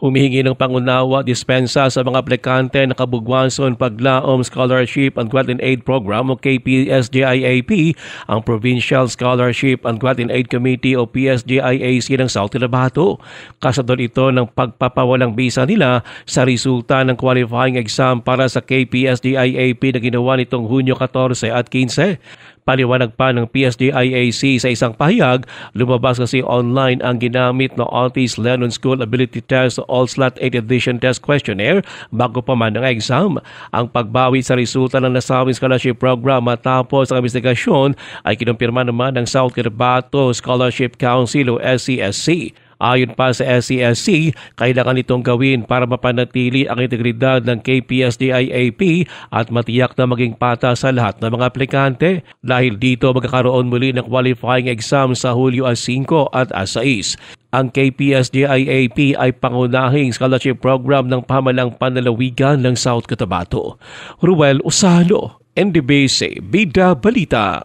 Humihingi ng pangunawa dispensa sa mga aplikante na kabugwason Paglaom Scholarship and Grant and Aid Program o KPSDIAP ang Provincial Scholarship and Grant and Aid Committee o PSDIAC ng South Cotabato. Kasunod ito ng pagpapawalang bisa nila sa resulta ng qualifying exam para sa KPSDIAP na ginawa nitong Hunyo 14 at 15. Paliwanag pa ng PSDIAC sa isang pahayag, lumabas kasi online ang ginamit na Otis Lennon School Ability Test o All-Slot 8th Edition Test Questionnaire bago pa man ang exam. Ang pagbawi sa resulta ng nasabing scholarship program matapos ang investigasyon ay kinumpirma naman ng South Cotabato Scholarship Council o SCSC. Ayon pa sa SCSC, kailangan itong gawin para mapanatili ang integridad ng KPSDIAP at matiyak na maging patas sa lahat ng mga aplikante. Dahil dito magkakaroon muli ng qualifying exam sa Hulyo 5 at 6. Ang KPSDIAP ay pangunahing scholarship program ng pamahalang panlalawigan ng South Cotabato. Ruel Usalo, NDBC, Bida Balita.